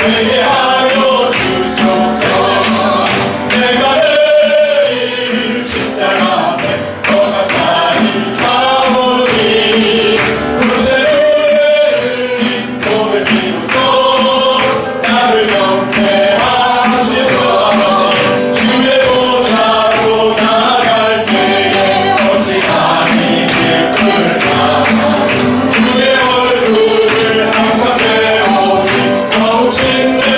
되게 하여 주소서. 내가 내일 십자가 앞에 너가 나를 가오니 구세 주의 흘린 몸의 피로써 나를 경배하시소. 주의 보좌로 나갈 때에 어찌하니 기쁠까. 주의 얼굴을 항상 배우니 더욱 친밀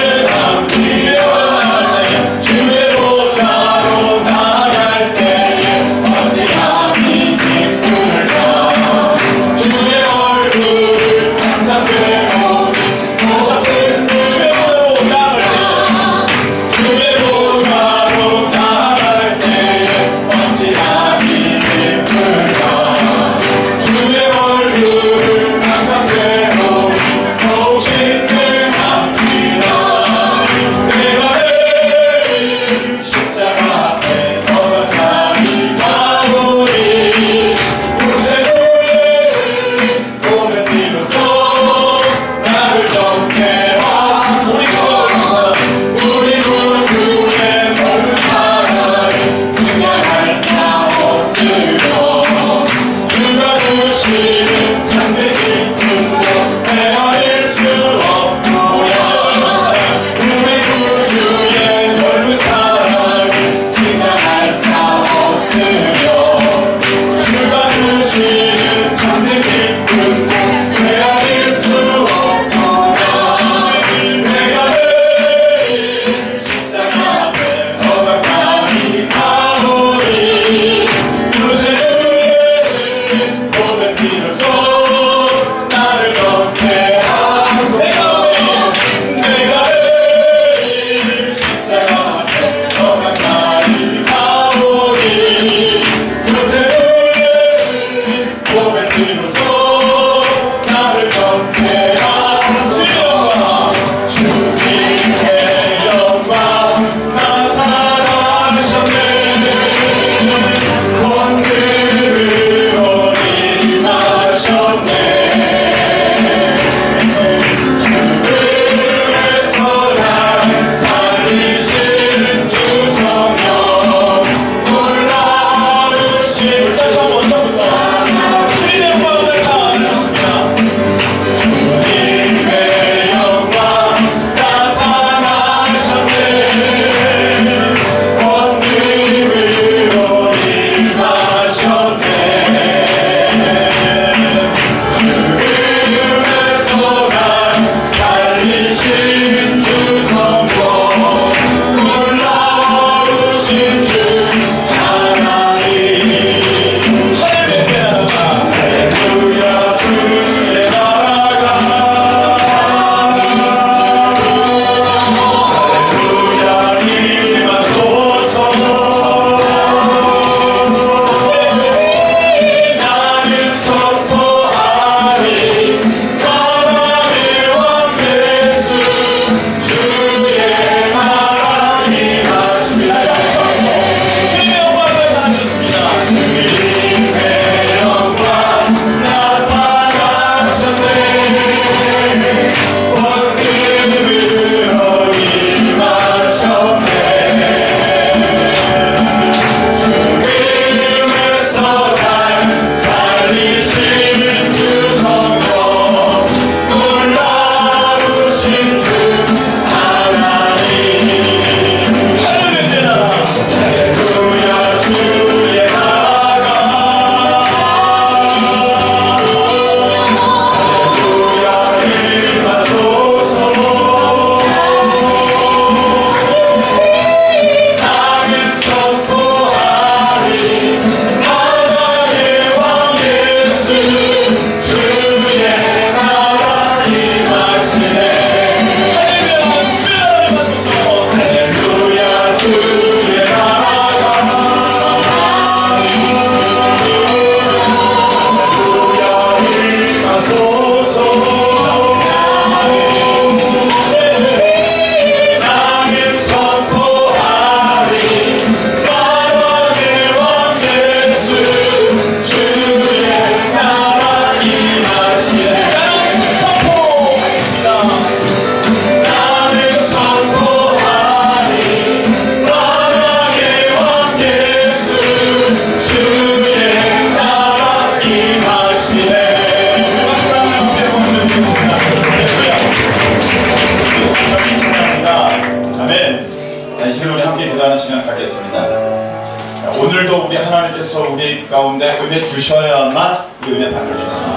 이 시간 우리 함께 기도하는 시간을 갖겠습니다. 자, 오늘도 우리 하나님께서 우리 가운데 은혜 주셔야만 우리 은혜 받을 수 있습니다.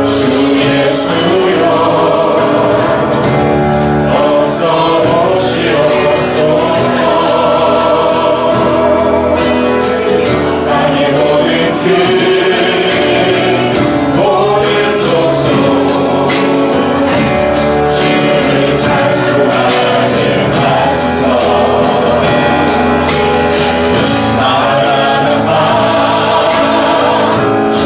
주 예수여 어서 오시옵소서. 땅의 모든 모든 족속 주를 찬송하는 하소서. 나라는 주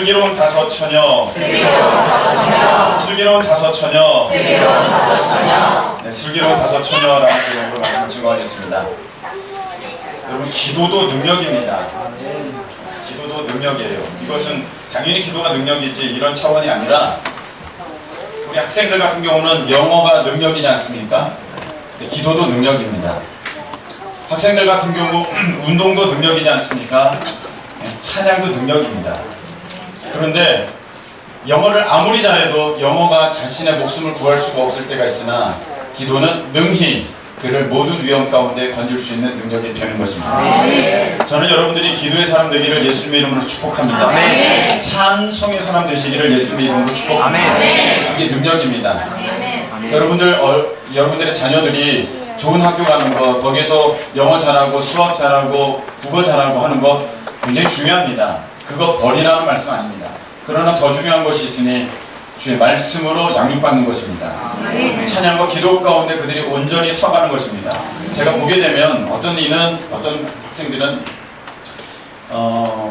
슬기로운 다섯 처녀. 슬기로운 다섯 처녀. 네, 슬기로운 다섯 처녀라는 제목으로 말씀을 증거하겠습니다. 여러분, 기도도 능력입니다. 기도도 능력이에요. 이것은 당연히 기도가 능력이지 이런 차원이 아니라 우리 학생들 같은 경우는 영어가 능력이지 않습니까? 네, 기도도 능력입니다. 학생들 같은 경우 운동도 능력이지 않습니까? 네, 찬양도 능력입니다. 그런데 영어를 아무리 잘해도 영어가 자신의 목숨을 구할 수가 없을 때가 있으나 기도는 능히 그를 모든 위험 가운데 건질 수 있는 능력이 되는 것입니다. 저는 여러분들이 기도의 사람 되기를 예수님의 이름으로 축복합니다. 찬송의 사람 되시기를 예수님의 이름으로 축복합니다. 그게 능력입니다. 여러분들의 자녀들이 좋은 학교 가는 거, 거기서 영어 잘하고 수학 잘하고 국어 잘하고 하는 거 굉장히 중요합니다. 그거 버리라는 말씀 아닙니다. 그러나 더 중요한 것이 있으니 주의 말씀으로 양육받는 것입니다. 찬양과 기도 가운데 그들이 온전히 서가는 것입니다. 제가 보게 되면 어떤 학생들은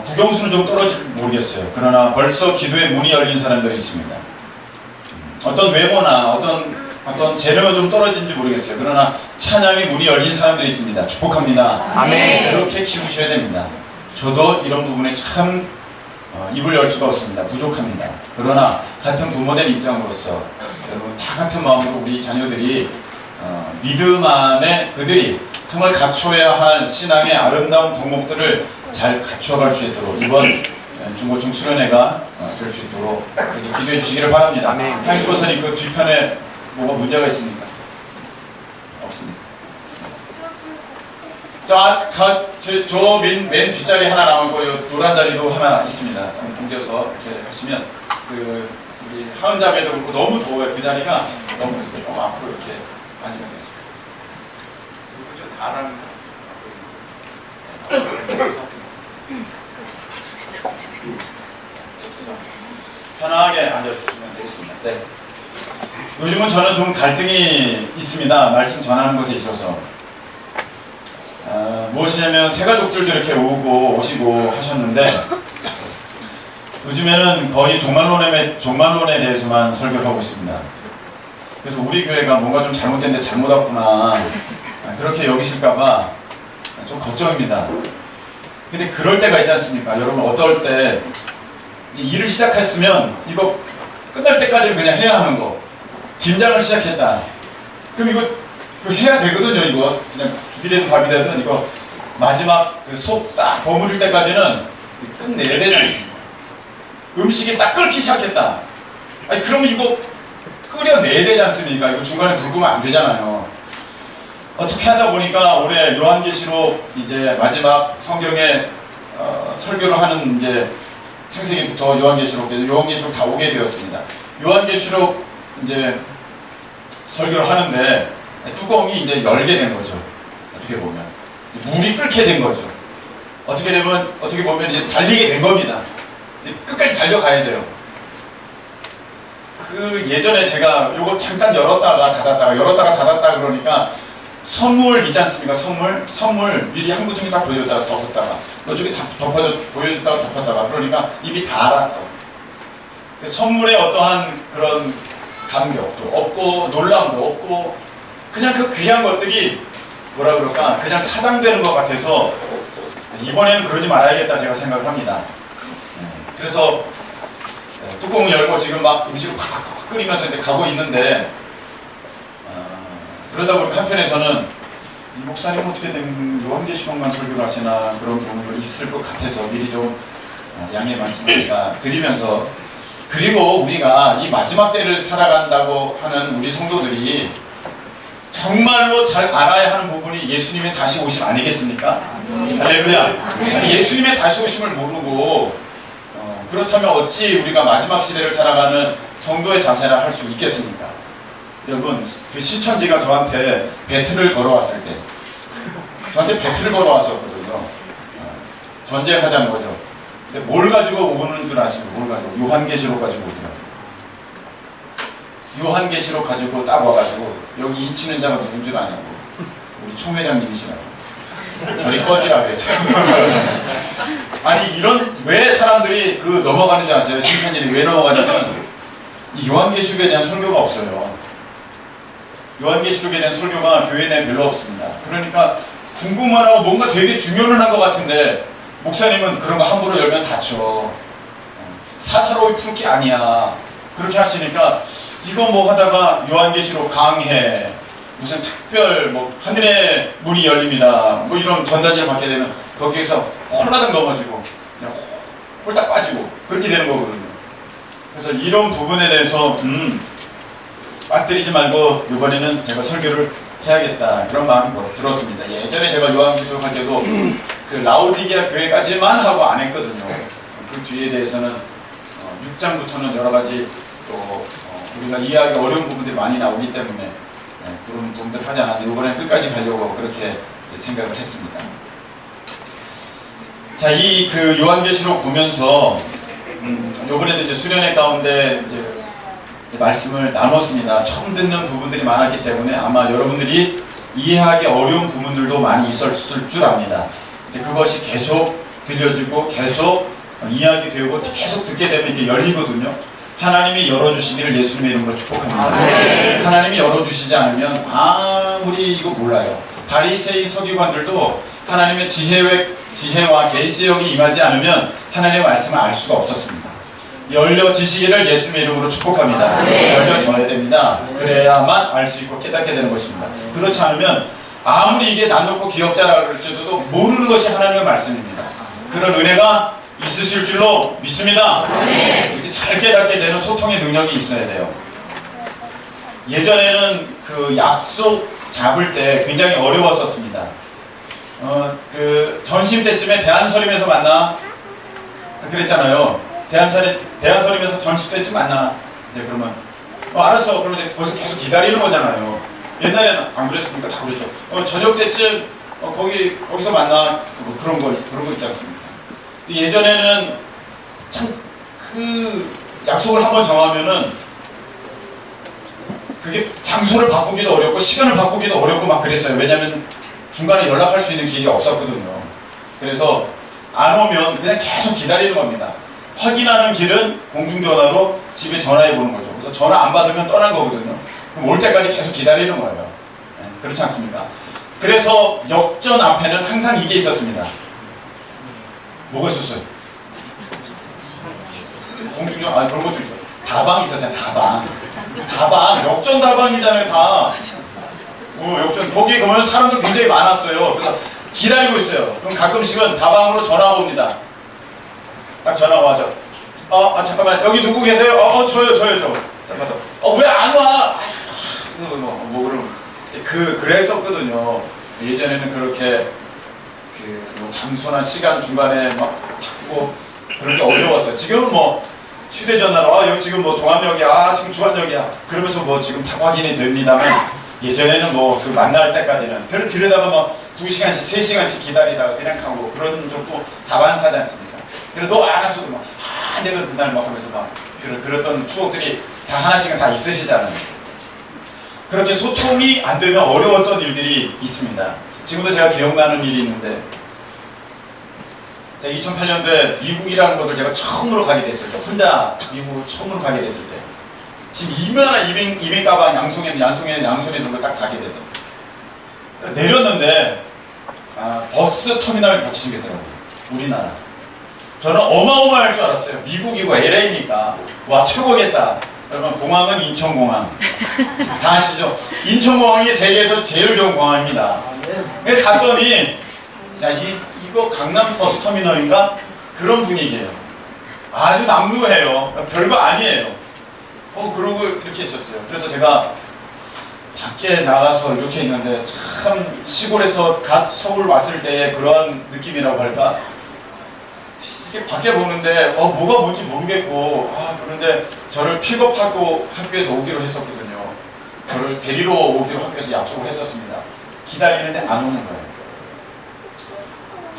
국영수는 좀 떨어질지 모르겠어요. 그러나 벌써 기도의 문이 열린 사람들이 있습니다. 어떤 외모나 어떤 재능은 좀 떨어진지 모르겠어요. 그러나 찬양의 문이 열린 사람들이 있습니다. 축복합니다. 아멘. 그렇게 키우셔야 됩니다. 저도 이런 부분에 참 입을 열 수가 없습니다. 부족합니다. 그러나 같은 부모된 입장으로서 여러분 다 같은 마음으로 우리 자녀들이 믿음 안에 그들이 정말 갖춰야 할 신앙의 아름다운 덕목들을 잘 갖춰갈 수 있도록 이번 중고층 수련회가 될 수 있도록 기도해 주시기를 바랍니다. 향수 권사님, 그 뒤편에 뭐가 문제가 있습니까? 없습니까? 저 맨 뒷자리 하나 남았고 노란 자리도 하나 있습니다. 좀 옮겨서 이렇게 하시면 우리 하은 자매도 그렇고 너무 더워요. 그 자리가 너무 좀 앞으로 이렇게 앉으면 되겠습니다. 편하게 앉아주시면 되겠습니다. 네. 요즘은 저는 좀 갈등이 있습니다. 말씀 전하는 것에 있어서. 무엇이냐면 새가족들도 이렇게 오시고 하셨는데 요즘에는 거의 종말론에 대해서만 설교를 하고 있습니다. 그래서 우리 교회가 뭔가 좀 잘못됐는데 잘못 왔구나 그렇게 여기실까봐 좀 걱정입니다. 근데 그럴 때가 있지 않습니까? 여러분, 어떨 때 일을 시작했으면 이거 끝날 때까지는 그냥 해야 하는 거. 김장을 시작했다. 그럼 이거 해야 되거든요. 이거 그냥 죽이 되든 밥이 되든 이거 마지막 속 딱 버무릴 때까지는 끝내야 되지 않습니까? 음식이 딱 끓기 시작했다. 아니 그러면 이거 끓여내야 되지 않습니까? 이거 중간에 불 끄면 안 되잖아요. 어떻게 하다 보니까 올해 요한계시록 이제 마지막 성경에 설교를 하는 이제 창세기부터 요한계시록 다 오게 되었습니다. 요한계시록 이제 설교를 하는데 뚜껑이 이제 열게 된 거죠. 어떻게 보면 물이 끓게 된 거죠. 어떻게 보면 이제 달리게 된 겁니다. 끝까지 달려가야 돼요. 예전에 제가 요거 잠깐 열었다가 닫았다 그러니까 선물 있지 않습니까? 선물 미리 한 구퉁이 딱 보여줬다가 덮었다가 이쪽에 다 보여줬다가 덮었다가 그러니까 입이 다 알았어. 선물에 어떠한 그런 감격도 없고 놀람도 없고 그냥 그 귀한 것들이 뭐라 그럴까 그냥 사장되는 것 같아서 이번에는 그러지 말아야겠다 제가 생각을 합니다. 그래서 뚜껑을 열고 지금 막 음식을 팍팍 끓이면서 이제 가고 있는데 그러다 보니까 한편에서는 이 목사님 어떻게 된 요한계시록만 설교를 하시나 그런 부분도 있을 것 같아서 미리 좀 양해 말씀을 제가 드리면서 그리고 우리가 이 마지막 때를 살아간다고 하는 우리 성도들이 정말로 잘 알아야 하는 부분이 예수님의 다시 오심 아니겠습니까? 할렐루야. 예수님의 다시 오심을 모르고 그렇다면 어찌 우리가 마지막 시대를 살아가는 성도의 자세라 할 수 있겠습니까? 여러분, 그 신천지가 저한테 배틀을 걸어왔을 때 저한테 배틀을 걸어왔었거든요. 전쟁하자는 거죠. 근데 뭘 가지고 오는 줄 아십니까? 뭘 가지고? 요한계시록 가지고 오더라고요. 요한계시록 가지고 딱 와가지고 여기 인치는 자가 누군 줄 아냐고. 우리 총회장님이시라고. 저리 꺼지라고 했죠. 아니 왜 사람 사람들이 그 넘어가는 줄 아세요? 신천지는 왜 넘어가냐면 이 요한계시록에 대한 설교가 없어요. 요한계시록에 대한 설교가 교회 내에 별로 없습니다. 그러니까 궁금만 하고 뭔가 되게 중요는 한 것 같은데 목사님은 그런 거 함부로 열면 다쳐. 사사로이 풀 게 아니야. 그렇게 하시니까 이거 뭐 하다가 요한계시록 강해, 무슨 특별 뭐 하늘의 문이 열립니다, 뭐 이런 전단지를 받게 되면 거기에서 홀라당 넘어지고 그냥 홀딱 빠지고 그렇게 되는 거거든요. 그래서 이런 부분에 대해서 빠뜨리지 말고 이번에는 제가 설교를 해야겠다 그런 마음이 들었습니다. 예전에 제가 요한계시록 할 때도 그 라오디게아 교회까지만 하고 안 했거든요. 그 뒤에 대해서는 6장부터는 여러 가지 또 우리가 이해하기 어려운 부분들이 많이 나오기 때문에 그런 부분들 하지 않았는데 이번에는 끝까지 가려고 그렇게 생각을 했습니다. 자, 이 그 요한계시록 보면서 이번에도 이제 수련회 가운데 이제 말씀을 나눴습니다. 처음 듣는 부분들이 많았기 때문에 아마 여러분들이 이해하기 어려운 부분들도 많이 있었을 줄 압니다. 근데 그것이 계속 들려지고 계속 이야기 되고 계속 듣게 되면 이게 열리거든요. 하나님이 열어주시기를 예수님의 이름으로 축복합니다. 하나님이 열어주시지 않으면 아무리 이거 몰라요. 바리새인 서기관들도 하나님의 지혜와 계시의 영이 임하지 않으면 하나님의 말씀을 알 수가 없었습니다. 열려지시기를 예수님의 이름으로 축복합니다. 열려져야 됩니다. 그래야만 알 수 있고 깨닫게 되는 것입니다. 그렇지 않으면 아무리 이게 남놓고 기억자라 그럴지도 모르는 것이 하나님의 말씀입니다. 그런 은혜가 있으실 줄로 믿습니다. 이렇게 잘 깨닫게 되는 소통의 능력이 있어야 돼요. 예전에는 그 약속 잡을 때 굉장히 어려웠었습니다. 그 전심 때쯤에 대한서림에서 만나 그랬잖아요. 대한서림에서 전심 때쯤 만나. 이제 그러면 알았어. 그러면 이제 거기서 계속 기다리는 거잖아요. 옛날에는 안 그랬습니까? 다 그랬죠. 저녁 때쯤 거기서 만나. 그런 거 있지 않습니까? 예전에는 참 그 약속을 한번 정하면은 그게 장소를 바꾸기도 어렵고 시간을 바꾸기도 어렵고 막 그랬어요. 왜냐면 중간에 연락할 수 있는 길이 없었거든요. 그래서 안 오면 그냥 계속 기다리는 겁니다. 확인하는 길은 공중전화로 집에 전화해 보는 거죠. 그래서 전화 안 받으면 떠난 거거든요. 그럼 올 때까지 계속 기다리는 거예요. 그렇지 않습니까? 그래서 역전 앞에는 항상 이게 있었습니다. 뭐가 있었어요? 공중전, 그런 것도 있죠. 다방 있었잖아요. 다방. 역전 다방이잖아요, 다. 역전. 거기 가면 사람도 굉장히 많았어요. 그래서 기다리고 있어요. 그럼 가끔씩은 다방으로 전화가 옵니다. 딱 전화가 와죠. 잠깐만, 여기 누구 계세요? 저요. 딱 봐도, 왜 안 와? 그랬었거든요. 예전에는 그렇게, 장소나 시간 중간에 막 바꾸고 그런 게 어려웠어요. 지금은 휴대전화로, 여기 지금 동암역이야, 지금 주안역이야. 그러면서 지금 다 확인이 됩니다만, 예전에는 그 만날 때까지는 그러다가 2시간씩, 3시간씩 기다리다가 그냥 가고 그런 적도 다반사지 않습니까? 그래서 너 안 왔어도 내가 그날 하면서 그랬던 추억들이 다 하나씩은 다 있으시잖아요. 그렇게 소통이 안 되면 어려웠던 일들이 있습니다. 지금도 제가 기억나는 일이 있는데, 2008년도에 미국이라는 곳을 제가 처음으로 가게 됐을 때, 혼자 미국을 처음으로 가게 됐을 때, 지금 이만한 이민 가방 양손에 들고 딱 가게 돼서 내렸는데 버스 터미널 같이 생겼더라고요. 우리나라. 저는 어마어마할 줄 알았어요. 미국이고 LA니까 와 최고겠다. 여러분, 공항은 인천공항 다 아시죠? 인천공항이 세계에서 제일 좋은 공항입니다. 갔더니 이거 강남 버스터미널인가? 그런 분위기예요. 아주 남루해요. 별거 아니에요. 그러고 이렇게 있었어요. 그래서 제가 밖에 나가서 이렇게 있는데 참 시골에서 갓 서울 왔을 때의 그런 느낌이라고 할까? 이렇게 밖에 보는데 뭐가 뭔지 모르겠고 그런데 저를 픽업하고 학교에서 오기로 했었거든요. 저를 데리러 오기로 학교에서 약속을 했었습니다. 기다리는데 안 오는 거예요.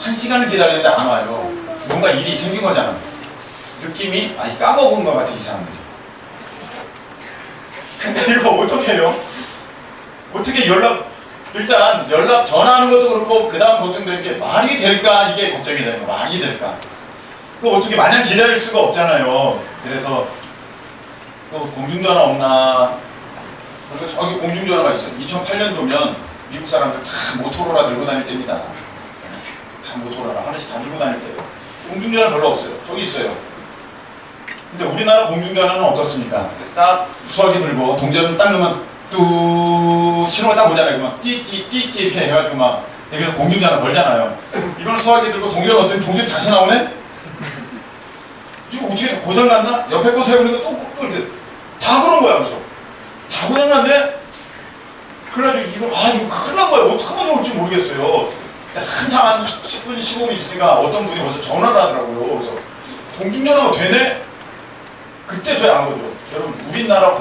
1시간을 기다리는데 안 와요. 뭔가 일이 생긴 거잖아. 느낌이 까먹은 것 같아, 이 사람들이. 근데 이거 어떻게 해요? 어떻게 일단 전화하는 것도 그렇고 그 다음 걱정되는 게 말이 될까? 이게 걱정이 되는 거. 말이 될까? 그 어떻게 마냥 기다릴 수가 없잖아요. 그래서 또 공중전화 없나? 그러니까 저기 공중전화가 있어요. 2008년도면 미국 사람들 다 모토로라 들고 다닐 때입니다. 다 모토로라 하나씩 다 들고 다닐 때예요. 공중전화 별로 없어요. 저기 있어요. 근데 우리나라 공중전화는 어떻습니까? 딱 수화기 들고 동전 딱 넣으면 뚜 신호가 딱 오잖아요. 막 띠띠띠띠 이렇게 해가지고 막 여기서 공중전화 걸잖아요. 이걸 수화기 들고 동전 넣었더니 동전이 다시 나오네? 지금 어떻게 고장났나? 옆에 거 태우니까 또 이렇게 다 그런 거야. 그래서 다 고장났네? 그래가지고 이거 큰일 난 거야. 어떡하면 좋을지 모르겠어요. 한참 한 10분, 15분 있으니까 어떤 분이 벌써 전화를 하더라고요. 그래서 공중전화가 되네? 그때서야 안 거죠. 여러분, 우리나라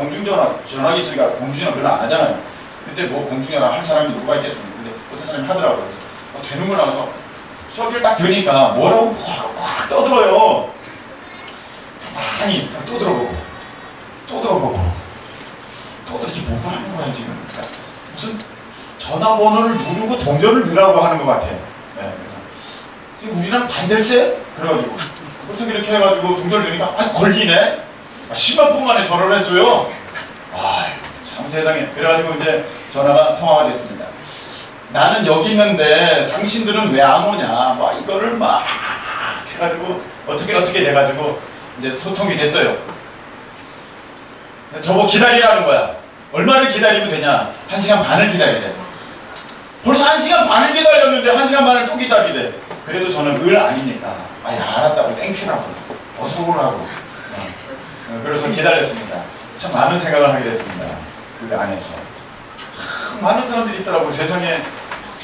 전화기 쓰니까 공중전화 별로 안 하잖아요. 그때 뭐 공중전화 할 사람이 누가 있겠습니까? 근데 어떤 사람이 하더라고요. 그래서 되는구나 해서 수업을 딱 들으니까 뭐라고 막 떠들어요. 가만히 또 들어보고 또 들어보고 또 이렇게 뭐가 하는 거야 지금. 그러니까 무슨 전화번호를 누르고 동전을 넣으라고 하는 것 같아. 네, 그래서 지금 우리랑 반댈세? 그래가지고 어떻게 이렇게 해가지고 동전을 넣으니까 걸리네? 10만 분 만에 전화를 했어요. 참 세상에. 그래가지고 이제 전화가 통화가 됐습니다. 나는 여기 있는데 당신들은 왜 안 오냐? 막 이거를 막 해가지고 어떻게 돼가지고 이제 소통이 됐어요. 저보고 기다리라는 거야. 얼마를 기다리면 되냐? 1시간 반을 기다리래. 벌써 1시간 반을 기다렸는데 1시간 반을 또 기다리래. 그래도 저는 을 아니니까 알았다고 땡큐라고 어서 오라고. 그래서 기다렸습니다. 참 많은 생각을 하게 됐습니다. 그 안에서 많은 사람들이 있더라고. 세상에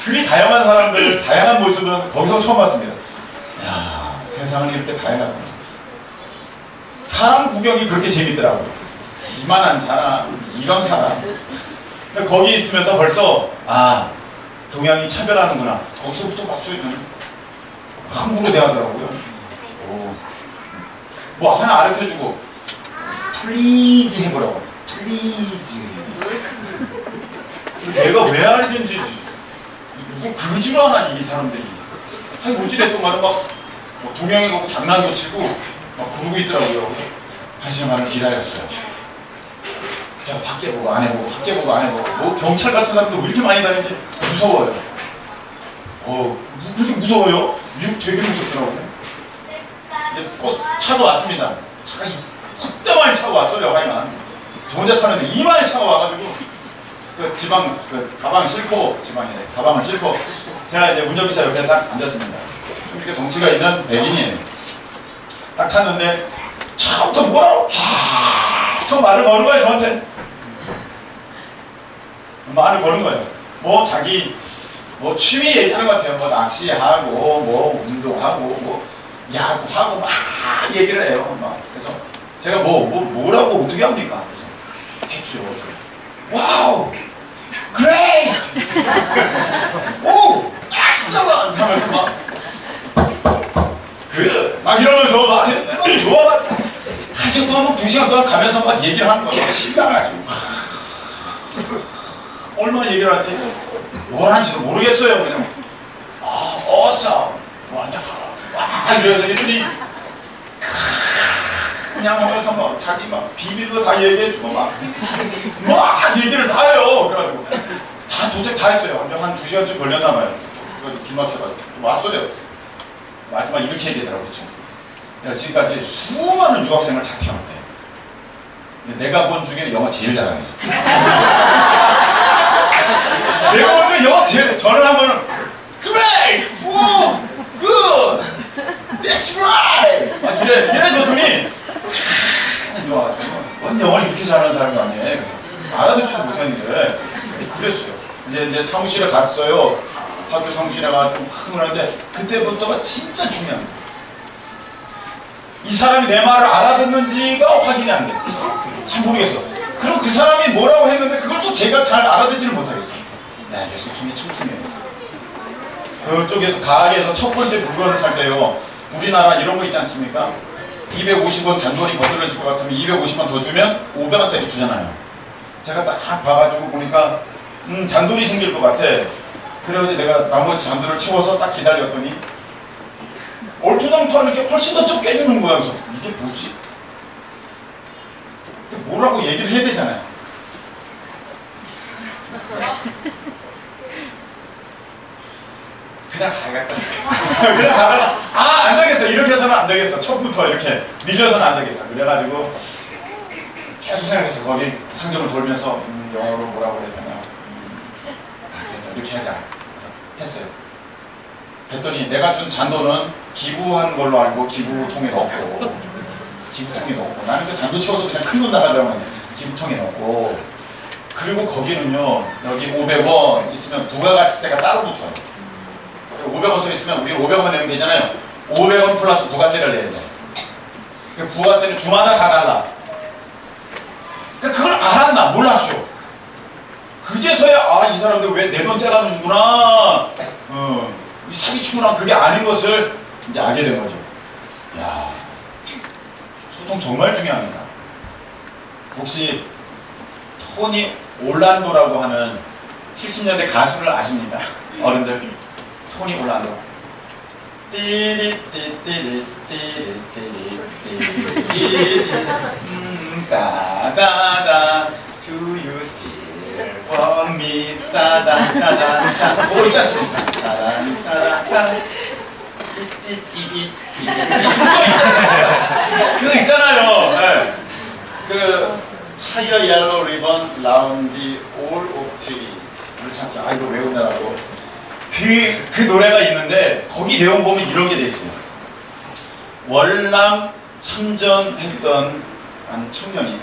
그리 다양한 사람들, 다양한 모습은 거기서 처음 봤습니다. 야, 세상은 이렇게 다양하구나. 사람 구경이 그렇게 재밌더라고요. 이만한 사람, 이런 사람. 근데 거기 있으면서 벌써 동양이 차별하는구나. 거기서부터 봤어요. 저는 함부로 대하더라고요. 뭐 하나 가르쳐주고 플리즈 해보라고. 플리즈. 내가 왜 알든지 누구 그지를 하나 이 사람들이. 아니 오지랬던 말은 막 동양에 가고 장난도 치고 막 그러고 있더라고요. 1시간을 기다렸어요. 제가 밖에 보고 안 해보고 밖에 보고 안 해보고 뭐 경찰 같은 사람도 왜 이렇게 많이 다니는지 무서워요. 그렇게 무서워요? 미국 되게 무섭더라고요. 이제 차도 왔습니다. 차가 그때 많이 차가 왔어요. 하여간 저 혼자 타는데 이만한 차가 와가지고 그 지방 가방 싣고 가방을 싣고 제가 이제 운전기사 옆에 딱 앉았습니다. 좀 이렇게 덩치가 있는 백인이에요. 딱 탔는데 처음부터 뭐라고 계속 말을 거는 거예요. 저한테 말을 거는 거예요. 뭐 자기 뭐 취미 얘기하는 것 같아요. 뭐 낚시하고 뭐 운동하고 뭐 야구하고 막 얘기를 해요. 막 그래서 제가 뭐라고 어떻게 합니까? 그래서 했죠. 와우, 그레이트, 오, 엑셀런트 하면서 막 이러면서 막 너무 좋아가지고 아주 막 2시간 동안 가면서 막 얘기를 하는 거예요. 신나가지고 얼마나 얘기를 하지? 뭘 하는지도 모르겠어요. 그냥 awesome, wonderful, 이러더니 그냥 하면서 막 자기 막 비밀도 다 얘기해주고 막 얘기를 다 해요. 그래가지고 다 도착 다 했어요. 한 2시간쯤 걸렸나 봐요. 그래서 길 막혀가지고 왔어요. 마지막 이렇게 얘기하더라고요. 내가 지금까지 수많은 유학생을 다 태웠대. 근데 내가 본 중에 영어 제일 잘하네. 내가 본 중에 영어 제일, 저는 한 번은 Great! Whoa! Good! That's right! 막 이래줬더니 좋아가지고 넌 영어를 이렇게 잘하는 사람이 아니에요. 그래서 알아듣지도 못했는데 그랬어요. 이제 사무실에 갔어요. 학교 사무실에 가지고 막 하는데 그때부터가 진짜 중요합니다. 이 사람이 내 말을 알아듣는지가 확인이 안 돼. 잘 모르겠어. 그리고 그 사람이 뭐라고 했는데 그걸 또 제가 잘 알아듣지를 못하겠어요. 이게 소통이 참 중요해요. 그쪽에서 가게에서 첫 번째 물건을 살 때요. 우리나라 이런 거 있지 않습니까? 250원 잔돈이 거슬러질 것 같으면 250원 더 주면 500원짜리 주잖아요. 제가 딱 봐가지고 보니까 잔돈이 생길 것 같아. 그래가지고 내가 나머지 잔돈을 채워서 딱 기다렸더니 얼토당토하는 게 훨씬 더 적게 주는 거야. 그래서 이게 뭐지? 근데 뭐라고 얘기를 해야 되잖아요. 그냥 가야겠다. 그냥 가다가 안 되겠어. 이렇게 해서는 안 되겠어. 처음부터 이렇게 밀려서는 안 되겠어. 그래가지고 계속 생각했어. 거기 상점을 돌면서 영어로 뭐라고 해야 되나. 그래서 이렇게 하자. 그래서 했어요. 했더니 내가 준 잔돈은 기부한 걸로 알고 기부통에 넣고 나는 그 잔돈 채워서 그냥 큰 돈 나가더라고요. 기부통에 넣고 그리고 거기는요 여기 500원 있으면 부가가치세가 따로 붙어요. 500원 써 있으면 우리 500원 내면 되잖아요. 500원 플러스 부가세를 내야 돼. 부가세는 주마다 다 달라. 그러니까 그걸 알았나 몰랐죠. 그제서야 이 사람들 왜 내 돈 떼가는구나. 이 사기치구나. 그게 아닌 것을 이제 알게 된 거죠. 야, 소통 정말 중요합니다. 혹시 토니 올란도라고 하는 70년대 가수를 아십니까? 어른들 토니 올란도. 따다다 Do you still want me? 따다다다 그거 있지 않습니까? 따다다다 그거 있잖아요. 네. 그 Higher Yellow Ribbon Round the All of Tree 그렇지 않습니까? 이거 외우느라고 그 노래가 있는데 거기 내용 보면 이런 게 돼 있어요. 월남 참전했던 한 청년이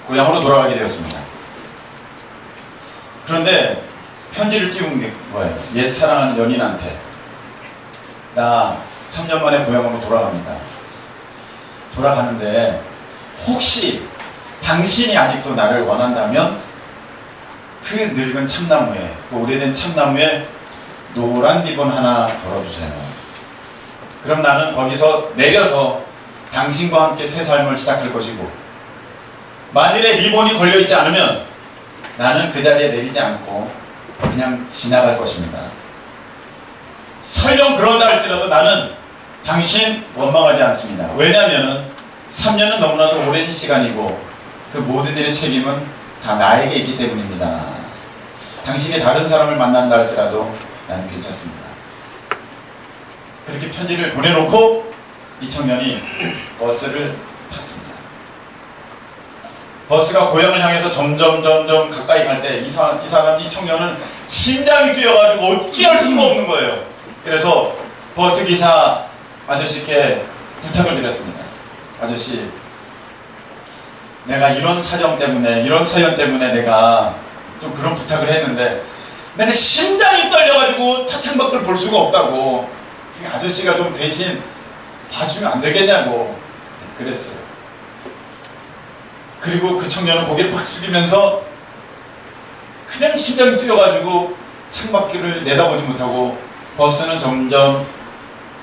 고향으로 돌아가게 되었습니다. 그런데 편지를 띄운 거예요. 옛 사랑하는 연인한테 나 3년 만에 고향으로 돌아갑니다. 돌아가는데 혹시 당신이 아직도 나를 원한다면 그 늙은 참나무에 그 오래된 참나무에 노란 리본 하나 걸어주세요. 그럼 나는 거기서 내려서 당신과 함께 새 삶을 시작할 것이고 만일에 리본이 걸려있지 않으면 나는 그 자리에 내리지 않고 그냥 지나갈 것입니다. 설령 그런다 할지라도 나는 당신 원망하지 않습니다. 왜냐하면 3년은 너무나도 오랜 시간이고 그 모든 일의 책임은 다 나에게 있기 때문입니다. 당신이 다른 사람을 만난다 할지라도 나는 괜찮습니다. 그렇게 편지를 보내놓고 이 청년이 버스를 탔습니다. 버스가 고향을 향해서 점점 가까이 갈 때 이 청년은 심장이 뛰어가지고 어찌할 수가 없는 거예요. 그래서 버스기사 아저씨께 부탁을 드렸습니다. 아저씨, 내가 이런 사정 때문에 이런 사연 때문에 내가 좀 그런 부탁을 했는데 내가 심장이 떨려가지고 차창 밖을 볼 수가 없다고 아저씨가 좀 대신 봐주면 안 되겠냐고 그랬어요. 그리고 그 청년은 고개를 팍 숙이면서 그냥 심장이 뛰어가지고 창밖을 내다보지 못하고 버스는 점점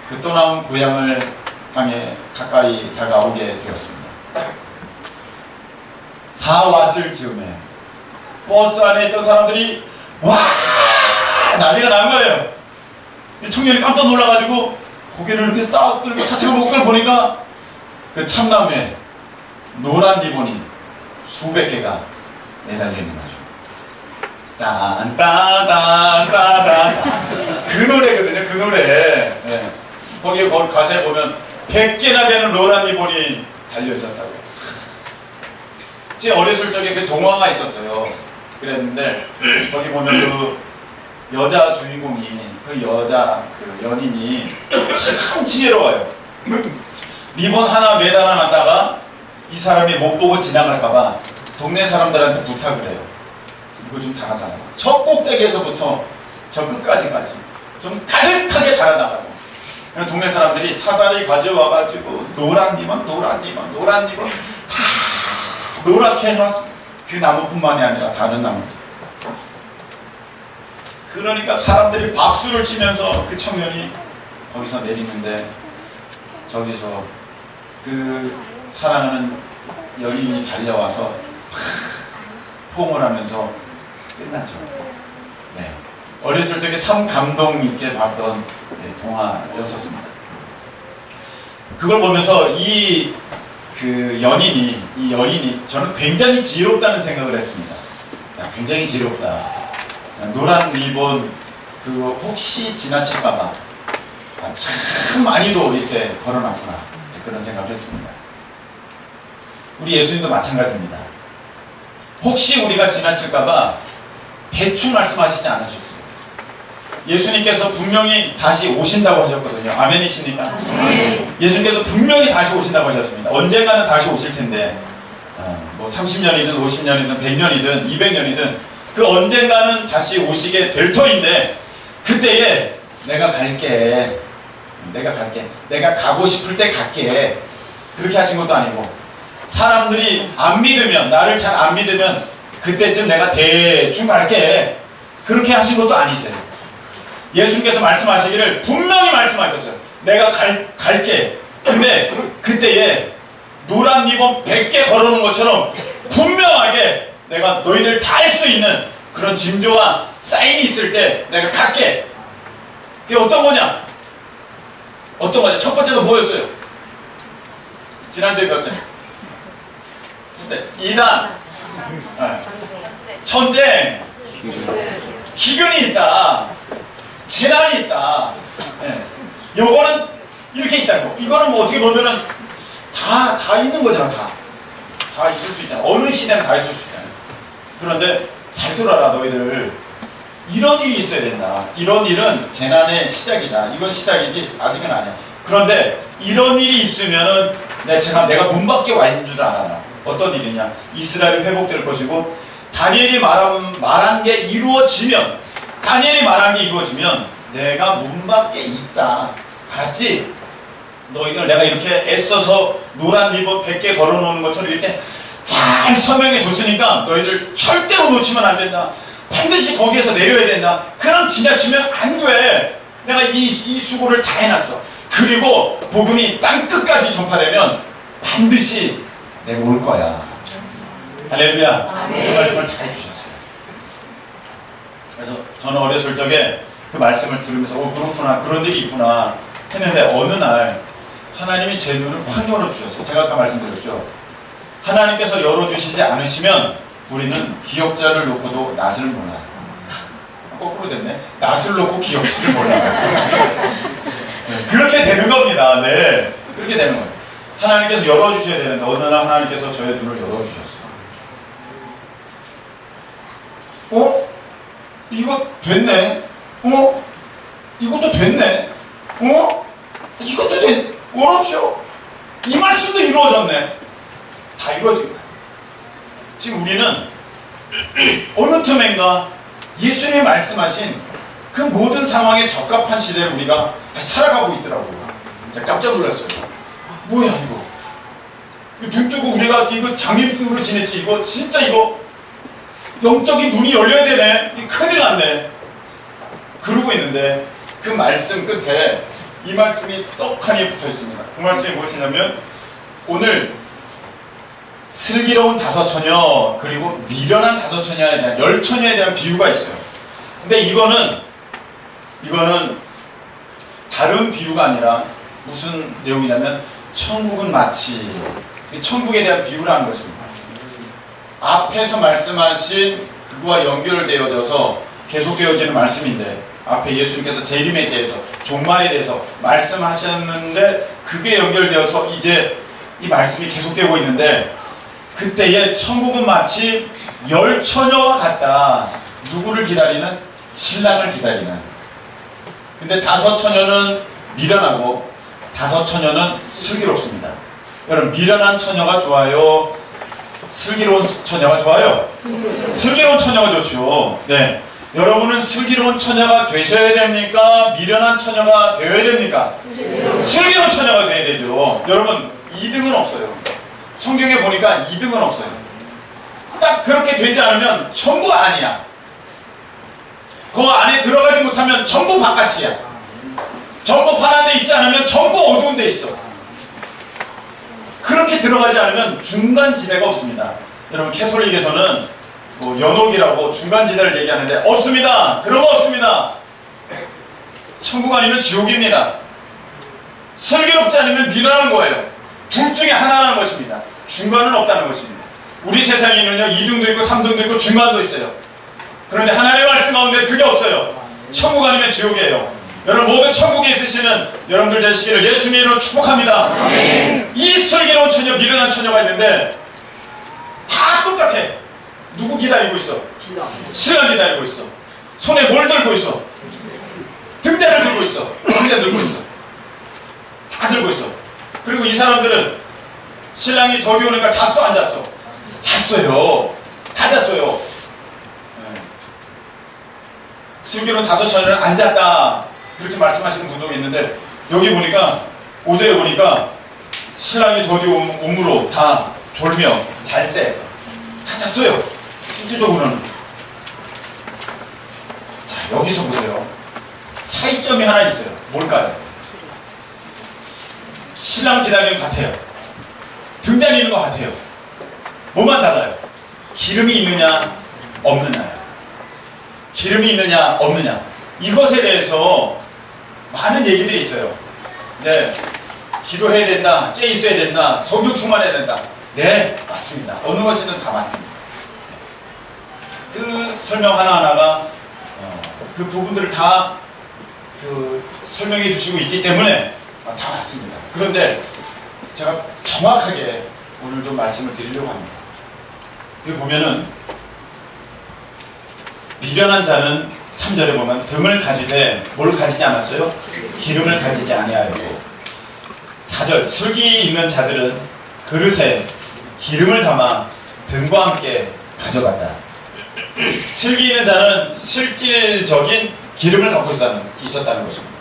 그 떠나온 고향을 향해 가까이 다가오게 되었습니다. 다 왔을 즈음에 버스 안에 있던 사람들이 와 난리가 난 거예요. 이 청년이 깜짝 놀라가지고 고개를 이렇게 딱 들고 차창을 못 걸 보니까 그 참나무에 노란 리본이 수백 개가 매달려 있는 거죠. 딴따단따단따 그 노래거든요. 그 노래. 네. 거기 가사에 보면 100개나 되는 노란 리본이 달려 있었다고요. 제 어렸을 적에 그 동화가 있었어요. 그랬는데 거기 보면 그 여자 주인공이 그 여자 그 연인이 참 지혜로워요. 리본 하나 매달아 놨다가 이 사람이 못 보고 지나갈까봐 동네 사람들한테 부탁을 해요. 이거 좀 달아달라고. 저 꼭대기에서부터 저 끝까지까지 좀 가득하게 달아달라고. 동네 사람들이 사다리 가져와가지고 노란 리본 다 노랗게 해놨습니다. 그 나무뿐만이 아니라 다른 나무도. 그러니까 사람들이 박수를 치면서 그 청년이 거기서 내리는데 저기서 그 사랑하는 연인이 달려와서 포옹을 하면서 끝났죠. 네. 어렸을 적에 참 감동 있게 봤던 동화였었습니다. 그걸 보면서 이 여인이 저는 굉장히 지혜롭다는 생각을 했습니다. 야, 굉장히 지혜롭다. 야, 노란 리본 그거 혹시 지나칠까봐 참 많이도 이렇게 걸어놨구나. 그런 생각을 했습니다. 우리 예수님도 마찬가지입니다. 혹시 우리가 지나칠까봐 대충 말씀하시지 않으셨어요. 예수님께서 분명히 다시 오신다고 하셨거든요. 아멘이십니까? 네. 예수님께서 분명히 다시 오신다고 하셨습니다. 언젠가는 다시 오실 텐데 뭐 30년이든 50년이든 100년이든 200년이든 그 언젠가는 다시 오시게 될 터인데 그때에 내가 갈게. 내가 가고 싶을 때 갈게. 그렇게 하신 것도 아니고 사람들이 안 믿으면 나를 잘 안 믿으면 그때쯤 내가 대충 갈게. 그렇게 하신 것도 아니세요. 예수님께서 말씀하시기를 분명히 말씀하셨어요. 내가 갈게. 근데 그때에 노란 리본 100개 걸어놓은 것처럼 분명하게 내가 너희들 다 할 수 있는 그런 징조와 사인이 있을 때 내가 갈게. 그게 어떤 거냐? 첫 번째가 뭐였어요? 지난주에 배웠잖아요. 근데 2단 전쟁, 기근이 있다, 재난이 있다. 요거는 이렇게 있다고. 이거는 뭐 어떻게 보면은 다 있는 거잖아. 다 있을 수 있잖아. 어느 시대는 다 있을 수 있잖아. 그런데 잘 들어라 너희들. 이런 일이 있어야 된다. 이런 일은 재난의 시작이다. 이건 시작이지 아직은 아니야. 그런데 이런 일이 있으면은 내가 문 밖에 와 있는 줄 알아라. 어떤 일이냐? 이스라엘이 회복될 것이고 다니엘이 말한 게 이루어지면 내가 문 밖에 있다. 알았지? 너희들 내가 이렇게 애써서 노란 리본 100개 걸어놓는 것처럼 이렇게 잘 설명해 줬으니까 너희들 절대로 놓치면 안 된다. 반드시 거기에서 내려야 된다. 그럼 지나치면 안 돼. 내가 이 수고를 다 해놨어. 그리고 복음이 땅끝까지 전파되면 반드시 내가 올 거야. 할렐루야. 그 말씀을 다 해주셨어요. 그래서 저는 어렸을 적에 그 말씀을 들으면서 그렇구나, 그런 일이 있구나 했는데 어느 날 하나님이 제 눈을 확 열어주셨어요. 제가 아까 말씀드렸죠. 하나님께서 열어주시지 않으시면 우리는 기억자를 놓고도 낫을 몰라요. 거꾸로 됐네. 낫을 놓고 기억자를 몰라요. 그렇게 되는 겁니다. 네, 그렇게 되는 거예요. 하나님께서 열어주셔야 되는데 어느 날 하나님께서 저의 눈을 열어주셨어요. 이거 됐네. 이것도 됐네. 이것도 됐네. 원없죠. 이 말씀도 이루어졌네. 다 이루어진 거예요. 지금 우리는 어느 틈엔가 예수님이 말씀하신 그 모든 상황에 적합한 시대를 우리가 살아가고 있더라고요. 깜짝 놀랐어요. 뭐야 이거? 눈 뜨고 우리가 이거 장밋빛으로 지냈지. 이거 진짜 이거 영적인 눈이 열려야 되네. 큰일 났네. 그러고 있는데 그 말씀 끝에 이 말씀이 떡하니 붙어 있습니다. 그 말씀이 무엇이냐면 오늘 슬기로운 다섯 처녀 그리고 미련한 다섯 처녀에 대한 열 처녀에 대한 비유가 있어요. 근데 이거는 다른 비유가 아니라 무슨 내용이냐면 천국은 마치 천국에 대한 비유라는 것입니다. 앞에서 말씀하신 그거와 연결되어져서 계속되어지는 말씀인데 앞에 예수님께서 재림에 대해서 종말에 대해서 말씀하셨는데 그게 연결되어서 이제 이 말씀이 계속되고 있는데 그때의 천국은 마치 열 처녀와 같다. 누구를 기다리는? 신랑을 기다리는. 근데 다섯 처녀는 미련하고 다섯 처녀는 슬기롭습니다. 여러분 미련한 처녀가 좋아요? 슬기로운 처녀가 좋아요? 슬기로운 처녀가 좋죠. 네. 여러분은 슬기로운 처녀가 되셔야 됩니까? 미련한 처녀가 되어야 됩니까? 슬기로운 처녀가 되어야 되죠. 여러분 2등은 없어요. 성경에 보니까 2등은 없어요. 딱 그렇게 되지 않으면 전부 아니야. 그 안에 들어가지 못하면 전부 바깥이야. 전부 파란 데 있지 않으면 전부 어두운 데 있어. 그렇게 들어가지 않으면 중간지대가 없습니다. 여러분 캐톨릭에서는 뭐 연옥이라고 중간지대를 얘기하는데 없습니다. 그런 거 없습니다. 천국 아니면 지옥입니다. 슬기롭지 않으면 미련한 거예요. 둘 중에 하나라는 것입니다. 중간은 없다는 것입니다. 우리 세상에는요 2등도 있고 3등도 있고 중간도 있어요. 그런데 하나님의 말씀 가운데 그게 없어요. 천국 아니면 지옥이에요. 여러분 모든 천국에 있으시는 여러분들 되시기를 예수님으로 축복합니다. 이 슬기로운 처녀, 미련한 처녀가 있는데 다 똑같아. 누구 기다리고 있어? 신랑 기다리고 있어. 손에 뭘 들고 있어? 등대를 들고 있어. 등대 들고 있어. 다 들고 있어. 그리고 이 사람들은 신랑이 덕이 오니까 잤어 안 잤어? 잤어요. 다 잤어요. 네. 슬기로운 다섯 처녀는 안 잤다 그렇게 말씀하시는 분도 있는데 여기 보니까 5절에 보니까 신랑이 덕이 오므로 다 졸며 잘새 다 잤어요. 실질적으로는. 자 여기서 보세요. 차이점이 하나 있어요. 뭘까요? 신랑 기다리는 것 같아요. 등잔이 있는 것 같아요. 뭐만 달라요? 기름이 있느냐 없느냐요. 기름이 있느냐 없느냐. 이것에 대해서 많은 얘기들이 있어요. 네, 기도해야 된다, 깨 있어야 된다, 성령 충만해야 된다. 네, 맞습니다. 어느 것이든 다 맞습니다. 그 설명 하나하나가 그 부분들을 다 설명해 주시고 있기 때문에 다 맞습니다. 그런데 제가 정확하게 오늘 좀 말씀을 드리려고 합니다. 여기 보면은 미련한 자는 3절에 보면 등을 가지되 뭘 가지지 않았어요? 기름을 가지지 아니하였고 4절 슬기 있는 자들은 그릇에 기름을 담아 등과 함께 가져갔다. 슬기 있는 자는 실질적인 기름을 갖고 있었다는 것입니다.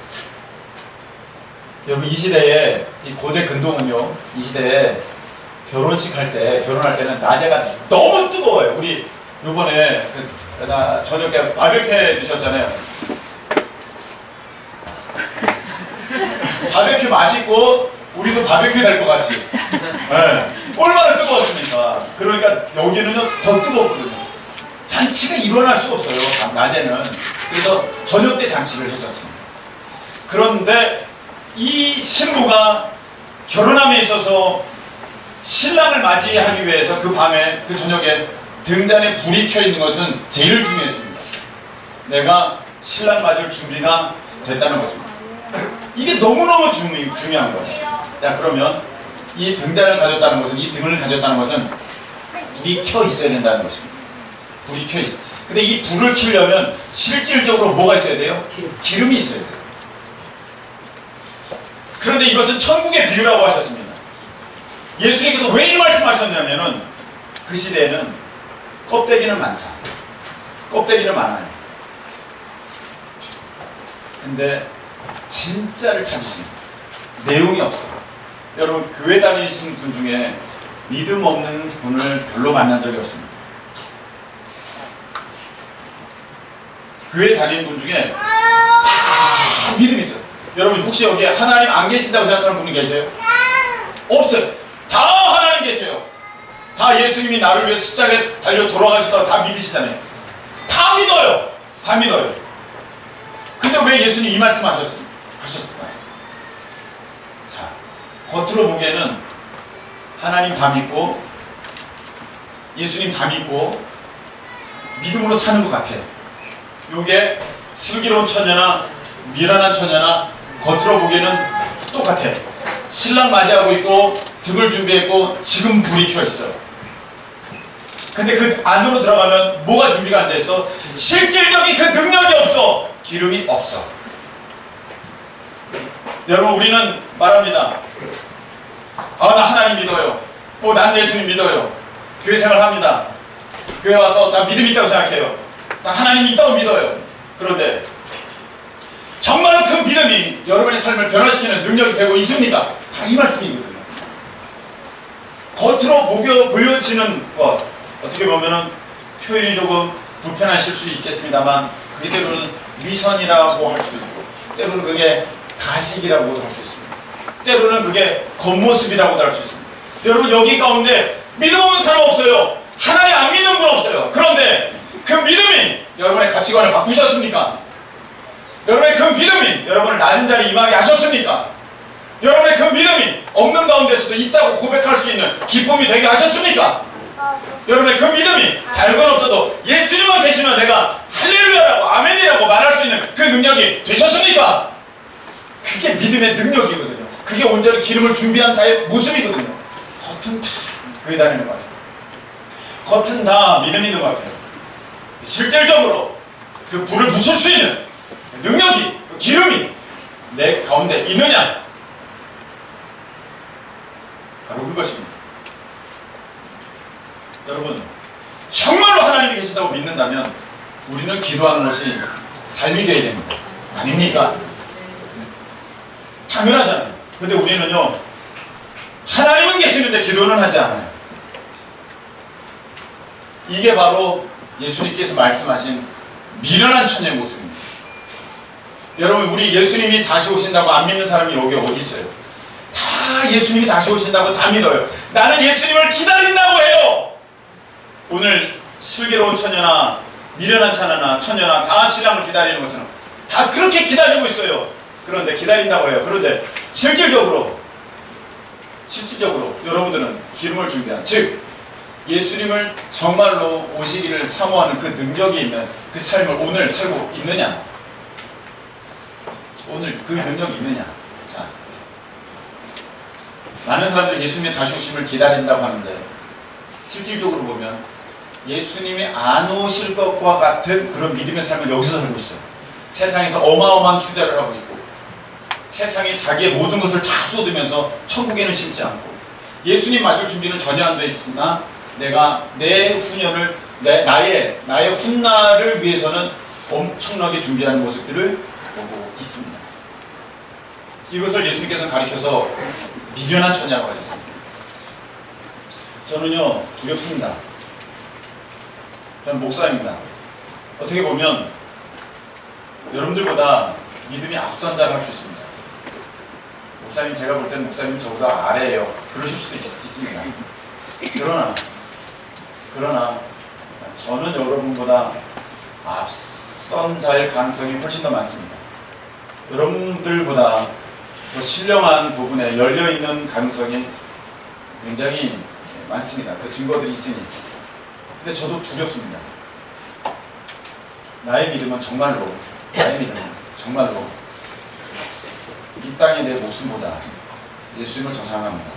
여러분 이 시대에 이 고대 근동은요 이 시대에 결혼식 할 때 결혼할 때는 낮에가 너무 뜨거워요. 우리 요번에 저녁 때 바베큐 해 드셨잖아요. 바베큐 맛있고 우리도 바베큐 될 것 같이. 네. 얼마나 뜨거웠습니까? 그러니까 여기는요 더 뜨겁거든요. 잔치가 일어날 수가 없어요. 낮에는. 그래서 저녁 때 잔치를 했었습니다. 그런데 이 신부가 결혼함에 있어서 신랑을 맞이하기 위해서 그 밤에 그 저녁에 등잔에 불이 켜 있는 것은 제일 중요했습니다. 내가 신랑 맞을 준비가 됐다는 것입니다. 이게 너무너무 중요한 거예요. 자 그러면 이 등잔을 가졌다는 것은 이 등을 가졌다는 것은 불이 켜 있어야 된다는 것입니다. 불이 켜 있어. 근데 이 불을 켜려면 실질적으로 뭐가 있어야 돼요? 기름이 있어야 돼요. 그런데 이것은 천국의 비유라고 하셨습니다. 예수님께서 왜 이 말씀하셨냐면은 그 시대에는 껍데기는 많다. 껍데기는 많아요. 근데 진짜를 찾으시는 내용이 없어요. 여러분 교회 다니시는 분 중에 믿음 없는 분을 별로 만난 적이 없습니다. 교회 다니는 분 중에 다 믿음이 있어요. 여러분 혹시 여기에 하나님 안 계신다고 생각하는 분이 계세요? 없어요. 다 하나님 계세요. 다 예수님이 나를 위해 십자가에 달려 돌아가시다가 다 믿으시잖아요. 다 믿어요. 다 믿어요. 근데 왜 예수님 이 말씀 하셨을까요? 자, 겉으로 보기에는 하나님 다 믿고 예수님 다 믿고 믿음으로 사는 것 같아요. 요게 슬기로운 처녀나 미련한 처녀나 겉으로 보기에는 똑같아. 신랑 맞이하고 있고 등을 준비했고 지금 불이 켜 있어요. 근데 그 안으로 들어가면 뭐가 준비가 안 됐어? 실질적인 그 능력이 없어. 기름이 없어. 여러분 우리는 말합니다. 아 나 하나님 믿어요. 난 예수님 믿어요. 교회 생활합니다. 교회 와서 나 믿음 있다고 생각해요. 나 하나님 있다고 믿어요. 그런데 정말로 그 믿음이 여러분의 삶을 변화시키는 능력이 되고 있습니까? 다 이 말씀이거든요. 겉으로 보여지는 것, 어떻게 보면은 표현이 조금 불편하실 수 있겠습니다만 그게 때로는 위선이라고 할 수도 있고 때로는 그게 가식이라고도 할 수 있습니다. 때로는 그게 겉모습이라고도 할 수 있습니다. 여러분 여기 가운데 믿음 없는 사람 없어요. 하나님 안 믿는 분 없어요. 그런데 그 믿음이 여러분의 가치관을 바꾸셨습니까? 여러분의 그 믿음이 여러분을 낮은 자리에 임하게 하셨습니까? 여러분의 그 믿음이 없는 가운데서도 있다고 고백할 수 있는 기쁨이 되게 하셨습니까? 여러분의 그 믿음이 다른 없어도 예수님만 계시면 내가 할렐루야라고 아멘이라고 말할 수 있는 그 능력이 되셨습니까? 그게 믿음의 능력이거든요. 그게 온전히 기름을 준비한 자의 모습이거든요. 겉은 다 교회 다니는 것 같아요. 겉은 다 믿음 있는 것 같아요. 실질적으로 그 불을 붙일 수 있는 능력이, 그 기름이 내 가운데 있느냐? 바로 그것입니다. 여러분, 정말로 하나님이 계시다고 믿는다면 우리는 기도하는 것이 삶이 되어야 됩니다. 아닙니까? 당연하잖아요. 근데 우리는요, 하나님은 계시는데 기도는 하지 않아요. 이게 바로 예수님께서 말씀하신 미련한 처녀의 모습입니다. 여러분, 우리 예수님이 다시 오신다고 안 믿는 사람이 여기 어디 있어요? 다 예수님이 다시 오신다고 다 믿어요. 나는 예수님을 기다린다고 해요. 오늘 슬기로운 처녀나 미련한 처녀나 다 신랑을 기다리는 것처럼 다 그렇게 기다리고 있어요. 그런데 기다린다고 해요. 그런데 실질적으로 여러분들은 기름을 준비한, 즉 예수님을 정말로 오시기를 사모하는 그 능력이 있는 그 삶을 오늘 살고 있느냐? 오늘 그 능력이 있느냐? 자, 많은 사람들이 예수님의 다시 오심을 기다린다고 하는데 실질적으로 보면 예수님이 안 오실 것과 같은 그런 믿음의 삶을 여기서 살고 있어요. 세상에서 어마어마한 투자를 하고 있고 세상에 자기의 모든 것을 다 쏟으면서 천국에는 심지 않고 예수님 맞을 준비는 전혀 안 돼 있으나 내가 내 후년을 나의 훗날을 위해서는 엄청나게 준비하는 모습들을 보고 있습니다. 이것을 예수님께서는 가리켜서 미련한 처녀라고 하셨습니다. 저는요 두렵습니다. 저는 목사입니다. 어떻게 보면 여러분들보다 믿음이 앞선 자를 할 수 있습니다. 목사님, 제가 볼 때는 목사님 저보다 아래예요. 그러실 수도 있습니다. 그러나 저는 여러분보다 앞선 자일 가능성이 훨씬 더 많습니다. 여러분들보다 더 신령한 부분에 열려있는 가능성이 굉장히 많습니다. 그 증거들이 있으니. 근데 저도 두렵습니다. 나의 믿음은 정말로 이 땅의 내 목숨보다 예수님을 더 사랑합니다.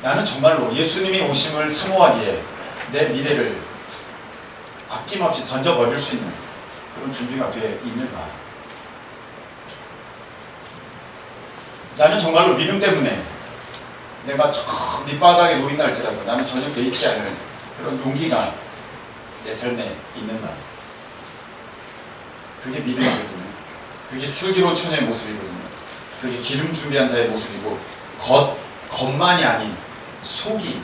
나는 정말로 예수님이 오심을 사모하기에 내 미래를 아낌없이 던져버릴 수 있는 그런 준비가 되어 있는가? 나는 정말로 믿음 때문에 내가 저 밑바닥에 놓인다 할지라도 나는 전혀 개의치 않을 그런 용기가 내 삶에 있는가? 그게 믿음이거든요. 그게 슬기로운 처녀의 모습이거든요. 그게 기름 준비한 자의 모습이고 겉만이 아닌 속이,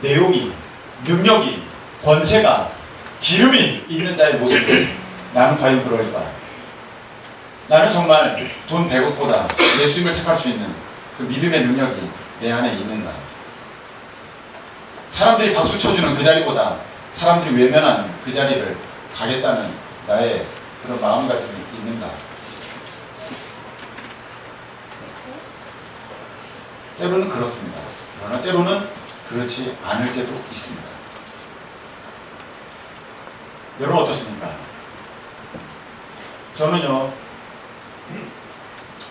내용이, 능력이, 권세가, 기름이 있는 자의 모습을 나는 과연 그럴까? 나는 정말 돈 100억보다 예수님을 택할 수 있는 그 믿음의 능력이 내 안에 있는가? 사람들이 박수 쳐주는 그 자리보다 사람들이 외면한 그 자리를 가겠다는 나의 그런 마음가짐이 있는가? 때로는 그렇습니다. 그러나 때로는 그렇지 않을 때도 있습니다. 여러분 어떻습니까? 저는요,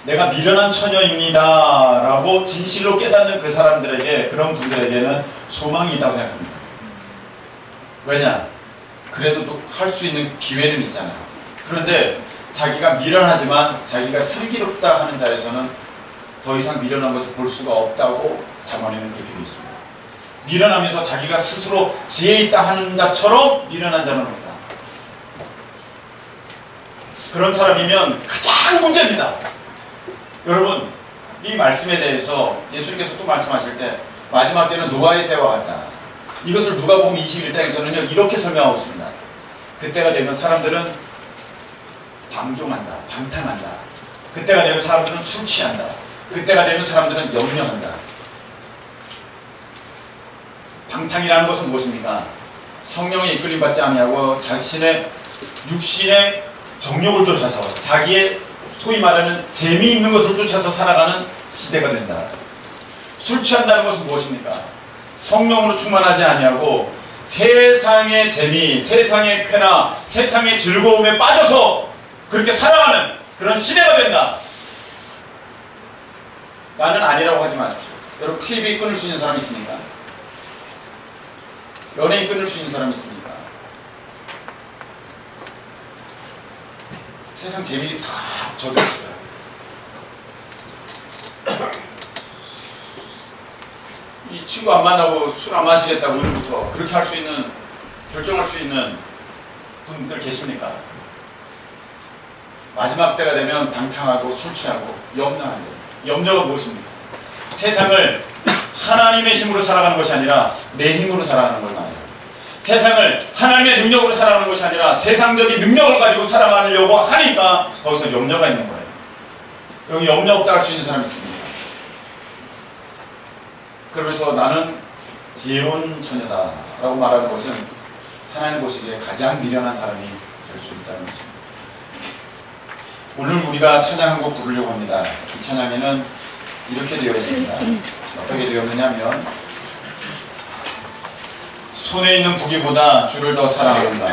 내가 미련한 처녀입니다 라고 진실로 깨닫는 그 사람들에게, 그런 분들에게는 소망이 있다고 생각합니다. 왜냐? 그래도 할 수 있는 기회는 있잖아요. 그런데 자기가 미련하지만 자기가 슬기롭다 하는 자에서는 더 이상 미련한 것을 볼 수가 없다고 잠언에는 그렇게 되어 있습니다. 미련하면서 자기가 스스로 지혜 있다 하는 자처럼 미련한 자는 없다. 그런 사람이면 가장 문제입니다. 여러분, 이 말씀에 대해서 예수님께서 또 말씀하실 때 마지막 때는 노아의 때와 같다. 이것을 누가복음 21장에서는요 이렇게 설명하고 있습니다. 그때가 되면 사람들은 방종한다, 방탕한다. 그때가 되면 사람들은 술 취한다. 그때가 되면 사람들은 염려한다. 방탕이라는 것은 무엇입니까? 성령에 이끌림 받지 아니하고 자신의 육신의 정욕을 쫓아서 자기의 소위 말하는 재미있는 것을 쫓아서 살아가는 시대가 된다. 술 취한다는 것은 무엇입니까? 성령으로 충만하지 아니하고 세상의 재미, 세상의 쾌나, 세상의 즐거움에 빠져서 그렇게 살아가는 그런 시대가 된다. 나는 아니라고 하지 마십시오. 여러분, TV 끊을 수 있는 사람 있습니까? 연예인 끊을 수 있는 사람 있습니까? 세상 재미 다 젖어있어요. 이 친구 안 만나고 술 안 마시겠다고 오늘부터 그렇게 할 수 있는, 결정할 수 있는 분들 계십니까? 마지막 때가 되면 방탕하고 술 취하고 염려한대요. 염려가 무엇입니까? 세상을 하나님의 힘으로 살아가는 것이 아니라 내 힘으로 살아가는 걸 말해요. 세상을 하나님의 능력으로 살아가는 것이 아니라 세상적인 능력을 가지고 살아가려고 하니까 거기서 염려가 있는 거예요. 여기 염려 없다 할 수 있는 사람이 있습니다. 그러면서 나는 지혜로운 처녀다 라고 말하는 것은 하나님 보시기에 가장 미련한 사람이 될 수 있다는 것입니다. 오늘 우리가 찬양 한 곡 부르려고 합니다. 이 찬양에는 이렇게 되어 있습니다. 어떻게 되었느냐면, 손에 있는 부귀보다 주를 더 사랑한다.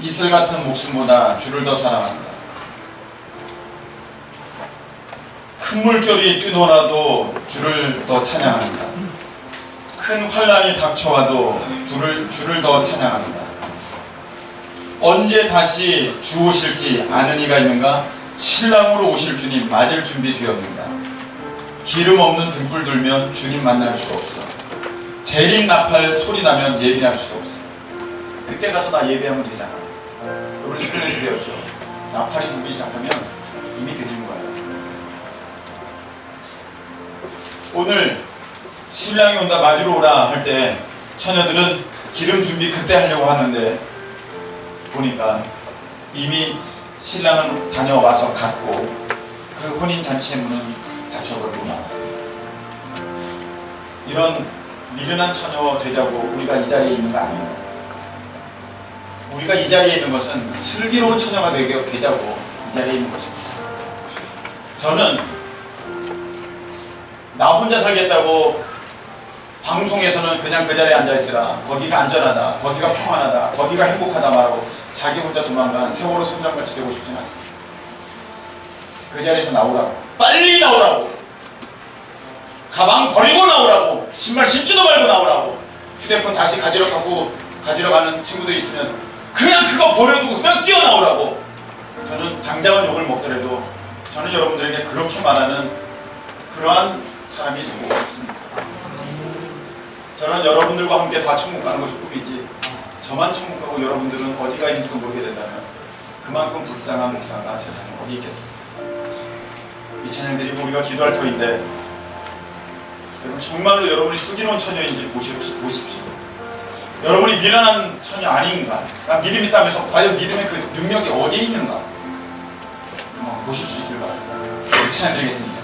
이슬 같은 목숨보다 주를 더 사랑한다. 큰 물결이 뛰더라도 주를 더 찬양한다. 큰 환란이 닥쳐와도 주를 더 찬양한다. 언제 다시 주 오실지 아는 이가 있는가? 신랑으로 오실 주님 맞을 준비 되었는가? 기름 없는 등불 들면 주님 만날 수가 없어. 재림 나팔 소리 나면 예배할 수가 없어. 그때 가서 나 예배하면 되잖아. 우리 수련회에서 배웠죠. 나팔이 불기 시작하면 이미 늦은 거야. 오늘 신랑이 온다 맞으러 오라 할 때 처녀들은 기름 준비 그때 하려고 하는데 보니까 이미 신랑은 다녀와서 갔고 그 혼인잔치의 문은 닫혀버리고 나왔습니다. 이런 미련한 처녀 되자고 우리가 이 자리에 있는 거 아닙니다. 우리가 이 자리에 있는 것은 슬기로운 처녀가 되자고 이 자리에 있는 것입니다. 저는 나 혼자 살겠다고 방송에서는 그냥 그 자리에 앉아있으라, 거기가 안전하다, 거기가 평안하다, 거기가 행복하다 말하고 자기 혼자 도망간 세월호 선장같이 되고 싶진 않습니다. 그 자리에서 나오라고, 빨리 나오라고, 가방 버리고 나오라고, 신발 신지도 말고 나오라고, 휴대폰 다시 가지러 가는 친구들이 있으면 그냥 그거 버려두고 그냥 뛰어나오라고. 저는 당장은 욕을 먹더라도 저는 여러분들에게 그렇게 말하는 그러한 사람이 되고 싶습니다. 저는 여러분들과 함께 다 천국 가는 것이 꿈이지, 저만 천국 가고 여러분들은 어디가 있는지도 모르게 된다면 그만큼 불쌍한 목사가 세상에 어디 있겠습니까? 이 찬양 드리고 우리가 기도할 터인데, 여러분 정말로 여러분이 슬기로운 처녀인지 보십시오. 여러분이 미련한 처녀 아닌가? 난 믿음 있다면서 과연 믿음의 그 능력이 어디에 있는가? 보실 수 있길 바랍니다. 우리 찬양 드리겠습니다.